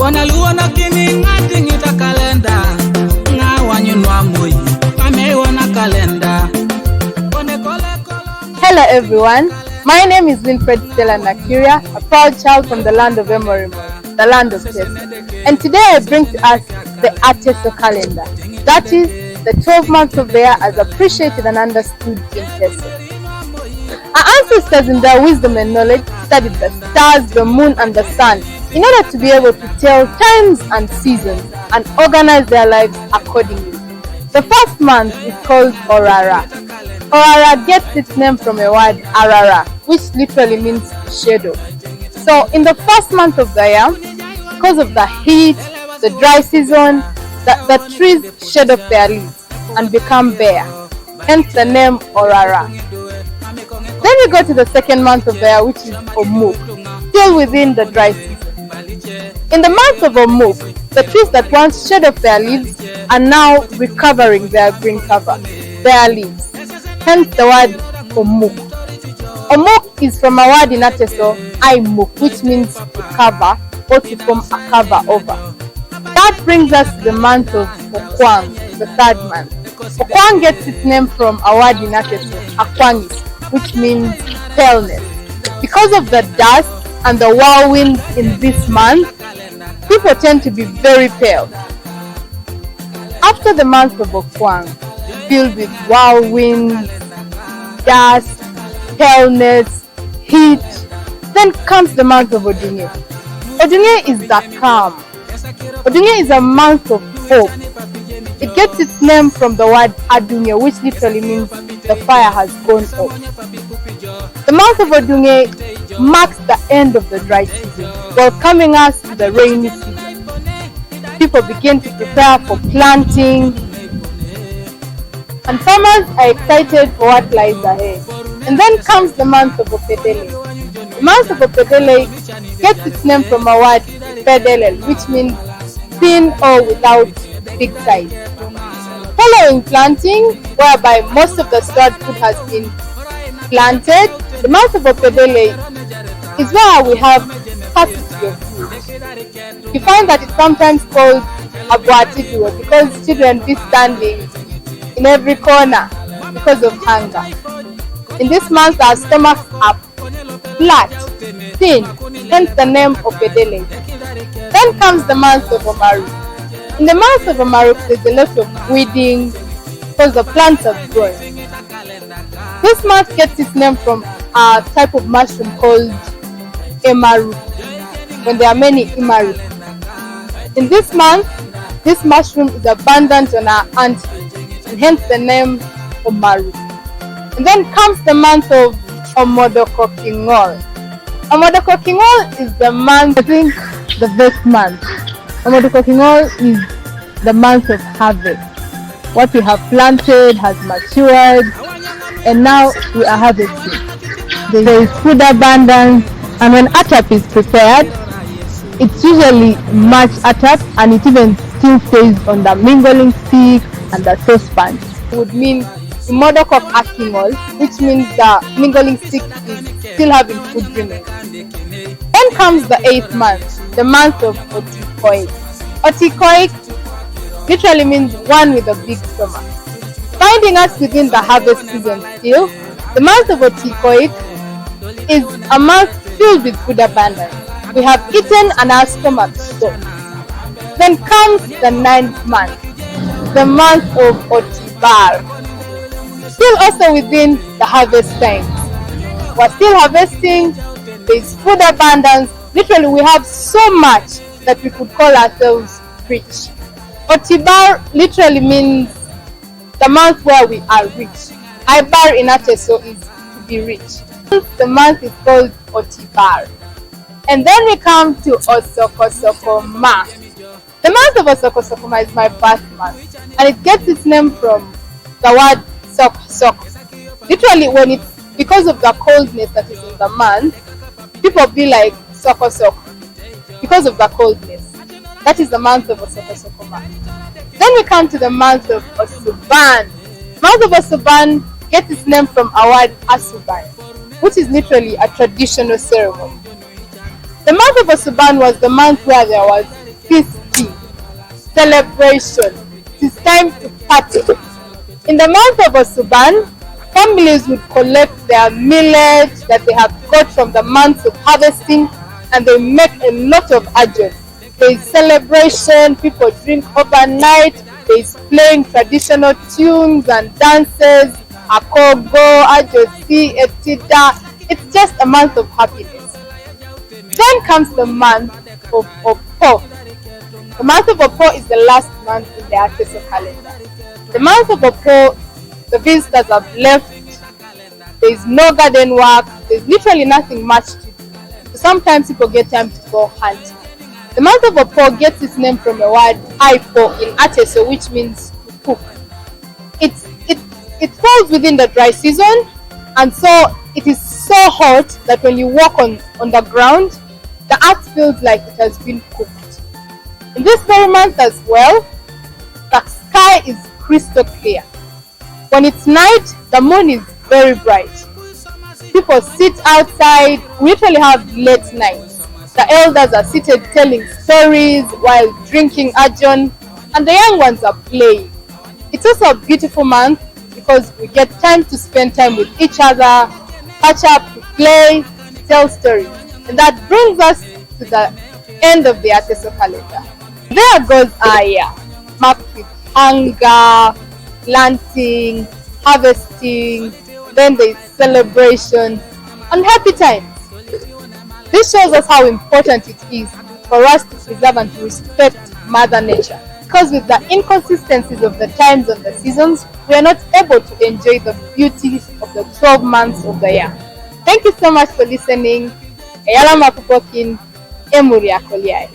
Hello everyone, my name is Winfred, Stella, Nakiria, a proud child from the land of Emorimo, the land of Ateso. And today I bring to us the Ateso calendar, that is the 12 months of the year as appreciated and understood in Teso. Our ancestors in their wisdom and knowledge studied the stars, the moon and the sun in order to be able to tell times and seasons and organize their lives accordingly. The first month is called Orara. Orara gets its name from a word Arara, which literally means shadow. So in the first month of the year, because of the heat, the dry season, the trees shed off their leaves and become bare, hence the name Orara. Then we go to the second month of the year, which is Omuk, still within the dry season. In the month of Omuk, the trees that once shed off their leaves are now recovering their green cover, their leaves. Hence the word Omuk. Omuk is from a word in Ateso, Aimuk, which means to cover or to form a cover over. That brings us to the month of Okwang, the third month. Okwang gets its name from a word in Ateso, Akwangis, which means paleness. Because of the dust and the whirlwind in this month, people tend to be very pale. After the month of Okwang, filled with whirlwind, dust, paleness, heat, then comes the month of Odunye. Odunye is the calm. Odunye is a month of hope. It gets its name from the word Adunye, which literally means the fire has gone off. The month of Odunye marks the end of the dry season, welcoming us to the rainy season. People begin to prepare for planting, and farmers are excited for what lies ahead. And then comes the month of Opedele. The month of Opedele gets its name from a word Pedelel, which means thin or without big size. Following planting, whereby most of the stored food has been planted, the month of Opedele is where we have scarcity of food. You find that it's sometimes called Abuatidu because children be standing in every corner because of hunger. In this month, our stomachs are flat, thin, hence the name of Opedele. Then comes the month of Omaru. In the month of Omaru, there's a lot of weeding because the plants are growing. This month gets its name from a type of mushroom called Emaru, when there are many Emaru. In this month, this mushroom is abundant on our ant hill, and hence the name Omaru. And then comes the month of Omodokokingol. Omodokokingol is the month, I think, the best month. Omodokokingol is the month of harvest. What we have planted has matured, and now we are harvesting. There is food abundance, and when atap is prepared, it's usually much atap, and it even still stays on the mingling stick and the saucepan. It would mean Imodokok Akingol, which means the mingling stick is still having food remaining. Then comes the 8th month, the month of Otikoik. Otikoik literally means one with a big stomach. Finding us within the harvest season still, the month of Otikoik is a month filled with food abundance. We have eaten and our stomachs stopped. Then comes the 9th month, the month of Otibar. Still also within the harvest time. We're still harvesting, there's food abundance. Literally we have so much that we could call ourselves rich. Otibar literally means the month where we are rich. Ibar in Ateso is to be rich. The month is called Otibar. And then we come to Osokosokoma. The month of Osokosokoma is my birth month, and it gets its name from the word sok. Literally, when it's because of the coldness that is in the month, people be like sok because of the coldness. That is the month of Osokosokoma. Then we come to the month of Osuban. The month of Osuban gets its name from a word Asuban, which is literally a traditional ceremony. The month of Osuban was the month where there was feasting, celebration. It is time to party. In the month of Osuban, families would collect their millet that they have got from the months of harvesting, and they make a lot of ajon. There is celebration, people drink overnight, there is playing traditional tunes and dances, akogo, ajosi, etida. It's just a month of happiness. Then comes the month of Opo. The month of Opo is the last month in the Ateso calendar. The month of Opo, the visitors have left. There is no garden work. There's literally nothing much to do. So sometimes people get time to go hunting. The month of Opo gets its name from a word "aipo" in Ateso, which means to cook. It falls within the dry season, and so it is so hot that when you walk on the ground, the earth feels like it has been cooked. In this very month as well, the sky is crystal clear. When it's night, the moon is very bright. People sit outside. We literally have late nights. The elders are seated telling stories while drinking ajon, and the young ones are playing. It's also a beautiful month because we get time to spend time with each other, catch up, to play, to tell stories. And that brings us to the end of the Ateso calendar. There goes Aya, marked with hunger, planting, harvesting, then there is celebration and happy times. This shows us how important it is for us to preserve and to respect Mother Nature. Because with the inconsistencies of the times and the seasons, we are not able to enjoy the beauty of the 12 months of the year. Thank you so much for listening. Eyala Mapupokin, Emuri Akoliai.